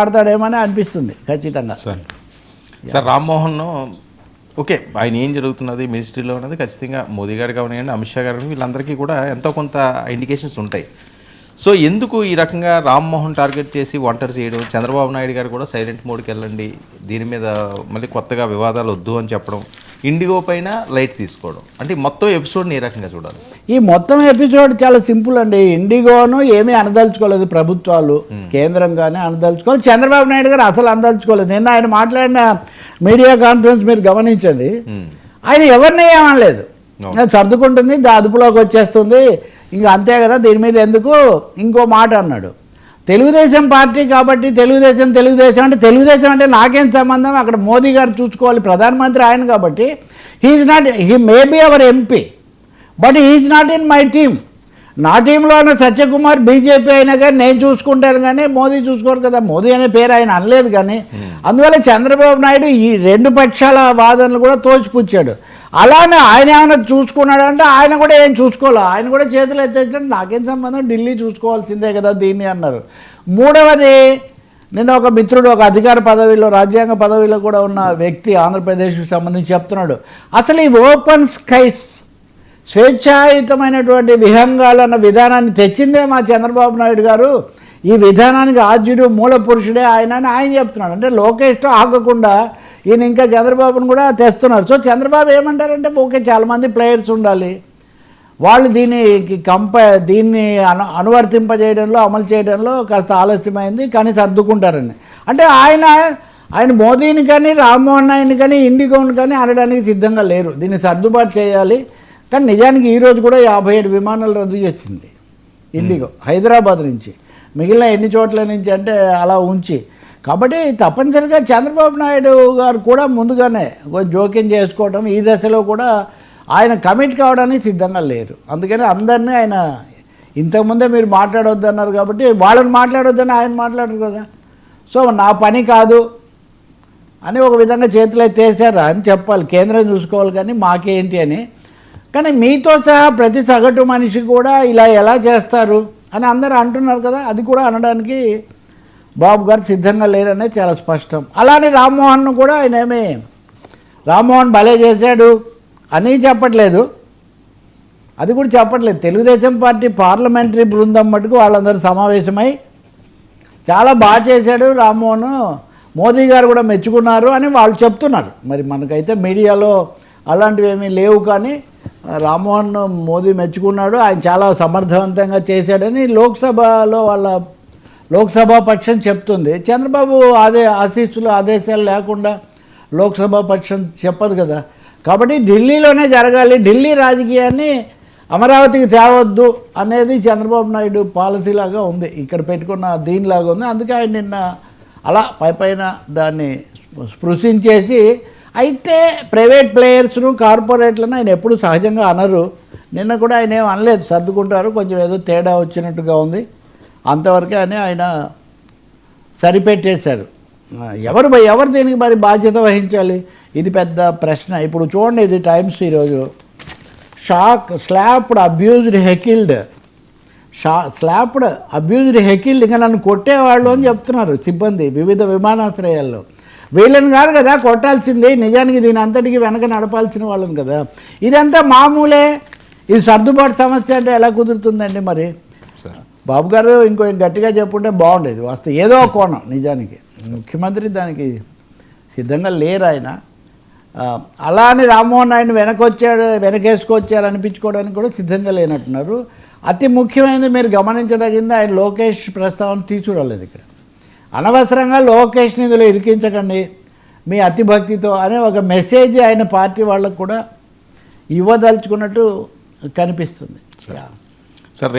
ఆడతాడేమని అనిపిస్తుంది ఖచ్చితంగా. Sir Rammohan okay, ఆయన ఏం జరుగుతున్నది మినిస్ట్రీలో ఉన్నది ఖచ్చితంగా మోదీ గారు కానివ్వండి, అమిత్ షా గారు వీళ్ళందరికీ కూడా ఎంతో కొంత ఇండికేషన్స్ ఉంటాయి. సో ఎందుకు ఈ రకంగా రామ్మోహన్ టార్గెట్ చేసి ఒంటరి చేయడం, చంద్రబాబు నాయుడు గారు కూడా సైలెంట్ మోడ్కి వెళ్ళండి, దీని మీద మళ్ళీ కొత్తగా వివాదాలు వద్దు అని చెప్పడం, ఇండిగో పైన లైట్ తీసుకోవడం, అంటే మొత్తం ఎపిసోడ్ని ఏ రకంగా చూడాలి? ఈ మొత్తం ఎపిసోడ్ చాలా సింపుల్ అండి. ఇండిగోను ఏమీ అనదలుచుకోలేదు ప్రభుత్వాలు, కేంద్రంగానే అనదలుచుకోలేదు. చంద్రబాబు నాయుడు గారు అసలు అనదలుచుకోలేదు. నిన్న ఆయన మాట్లాడిన మీడియా కాన్ఫరెన్స్ మీరు గమనించండి, ఆయన ఎవరిని ఏమనలేదు. సర్దుకుంటుంది, అదుపులోకి వచ్చేస్తుంది, ఇంకా అంతే కదా, దీని మీద ఎందుకు. ఇంకో మాట అన్నాడు, తెలుగుదేశం పార్టీ కాబట్టి తెలుగుదేశం అంటే తెలుగుదేశం అంటే నాకేం సంబంధం, అక్కడ మోదీ గారు చూసుకోవాలి, ప్రధానమంత్రి ఆయన కాబట్టి. He may be our MP but he's not in my team. నా టీంలో ఉన్న సత్యకుమార్ బీజేపీ అయినా కానీ నేను చూసుకుంటాను, కానీ మోదీ చూసుకోరు కదా. మోదీ అనే పేరు ఆయన అనలేదు. కానీ అందువల్ల చంద్రబాబు నాయుడు ఈ రెండు పక్షాల వాదనలు కూడా తోచిపుచ్చాడు. అలానే ఆయన ఏమైనా చూసుకున్నాడు అంటే ఆయన కూడా ఏం చూసుకోవాలి, ఆయన కూడా చేతులు ఎత్తేసాడు, నాకేం సంబంధం, ఢిల్లీ చూసుకోవాల్సిందే కదా దీన్ని అన్నారు. మూడవది, నిన్న ఒక మిత్రుడు ఒక అధికార పదవిలో, రాజ్యాంగ పదవిలో కూడా ఉన్న వ్యక్తి ఆంధ్రప్రదేశ్కి సంబంధించి చెప్తున్నాడు, అసలు ఈ ఓపెన్ స్కైస్ స్వేచ్ఛాయుతమైనటువంటి విహంగాలన్న విధానాన్ని తెచ్చిందే మా చంద్రబాబు నాయుడు గారు, ఈ విధానానికి ఆద్యుడు మూల పురుషుడే ఆయన అని ఆయన చెప్తున్నాడు. అంటే లోకేష్తో ఆగకుండా ఈయన ఇంకా చంద్రబాబును కూడా తెస్తున్నారు. సో చంద్రబాబు ఏమంటారంటే, ఓకే చాలామంది ప్లేయర్స్ ఉండాలి, వాళ్ళు దీన్ని అనువర్తింపజేయడంలో, అమలు చేయడంలో కాస్త ఆలస్యమైంది, కానీ సర్దుకుంటారని. అంటే ఆయన మోదీని కానీ రామ్మోహన్ నాయుడిని కానీ ఇండిగోని కానీ అనడానికి సిద్ధంగా లేరు. దీన్ని సర్దుబాటు చేయాలి. కానీ నిజానికి ఈరోజు కూడా 57 విమానాలు రద్దు చేసింది ఇండిగో హైదరాబాద్ నుంచి, మిగిలిన ఎన్ని చోట్ల నుంచి అంటే అలా ఉంచి. కాబట్టి తప్పనిసరిగా చంద్రబాబు నాయుడు గారు కూడా ముందుగానే జోక్యం చేసుకోవడం, ఈ దశలో కూడా ఆయన కమిట్ కావడానికి సిద్ధంగా లేరు. అందుకని అందరినీ ఆయన ఇంతకుముందే మీరు మాట్లాడొద్దు అన్నారు కాబట్టి వాళ్ళని మాట్లాడొద్దని ఆయన మాట్లాడరు కదా. సో నా పని కాదు అని ఒక విధంగా చేతులు ఎత్తేసారా అని చెప్పాలి, కేంద్రం చూసుకోవాలి కానీ మాకేంటి అని. కానీ మీతో సహా ప్రతి సగటు మనిషి కూడా ఇలా ఎలా చేస్తారు అని అందరూ అంటున్నారు కదా, అది కూడా అనడానికి బాబు గారు సిద్ధంగా లేరనేది చాలా స్పష్టం. అలానే రామ్మోహన్ను కూడా ఆయన రామ్మోహన్ భలే చేశాడు అని చెప్పట్లేదు, అది కూడా చెప్పట్లేదు. తెలుగుదేశం పార్టీ పార్లమెంటరీ బృందం మటుకు వాళ్ళందరూ సమావేశమై చాలా బాగా చేశాడు రామ్మోహన్, మోదీ గారు కూడా మెచ్చుకున్నారు అని వాళ్ళు చెప్తున్నారు. మరి మనకైతే మీడియాలో అలాంటివి ఏమీ లేవు, కానీ రామ్మోహన్ మోదీ మెచ్చుకున్నాడు, ఆయన చాలా సమర్థవంతంగా చేశాడని లోక్సభలో లోక్సభ పక్షం చెప్తుంది. చంద్రబాబు ఆదేశాలు లేకుండా లోక్సభ పక్షం చెప్పదు కదా. కాబట్టి ఢిల్లీలోనే జరగాలి, ఢిల్లీ రాజకీయాన్ని అమరావతికి తేవద్దు అనేది చంద్రబాబు నాయుడు పాలసీ లాగా ఉంది, ఇక్కడ పెట్టుకున్న దీనిలాగా ఉంది. అందుకే ఆయన నిన్న అలా పైన దాన్ని స్పృశించేసి, అయితే ప్రైవేట్ ప్లేయర్స్ను కార్పొరేట్లను ఆయన ఎప్పుడు సహజంగా అనరు. నిన్న కూడా ఆయన ఏం అనలేదు, సర్దుకుంటారు, కొంచెం ఏదో తేడా వచ్చినట్టుగా ఉంది, అంతవరకే అని ఆయన సరిపెట్టేశారు. ఎవరు దీనికి మరి బాధ్యత వహించాలి, ఇది పెద్ద ప్రశ్న. ఇప్పుడు చూడండి, ఇది టైమ్స్ ఈరోజు, స్లాప్డ్ అబ్యూజ్డ్ హెకిల్డ్ ఇంకా నన్ను కొట్టేవాళ్ళు అని చెప్తున్నారు సిబ్బంది వివిధ విమానాశ్రయాల్లో. వీళ్ళని కాదు కదా కొట్టాల్సింది, నిజానికి దీని అంతటికి వెనక నడపాల్సిన వాళ్ళని కదా. ఇదంతా మామూలే, ఇది సర్దుబాటు సమస్య అంటే ఎలా కుదురుతుందండి? మరి బాబు గారు ఇంకో గట్టిగా చెప్పుంటే బాగుండేది. వాస్తవం ఏదో కోణం, నిజానికి ముఖ్యమంత్రి దానికి సిద్ధంగా లేరు ఆయన. అలా అని రామ్మోహన్ నాయుడు వెనకేసుకొచ్చారు అనిపించుకోవడానికి కూడా సిద్ధంగా లేనట్టున్నారు. అతి ముఖ్యమైనది మీరు గమనించదగింది, ఆయన లోకేష్ ప్రస్తావన తీసుకురాలేదు ఇక్కడ. అనవసరంగా లోకేష్ నిధులు ఇరికించకండి మీ అతిభక్తితో అనే ఒక మెసేజ్ ఆయన పార్టీ వాళ్ళకు కూడా ఇవ్వదలుచుకున్నట్టు కనిపిస్తుంది.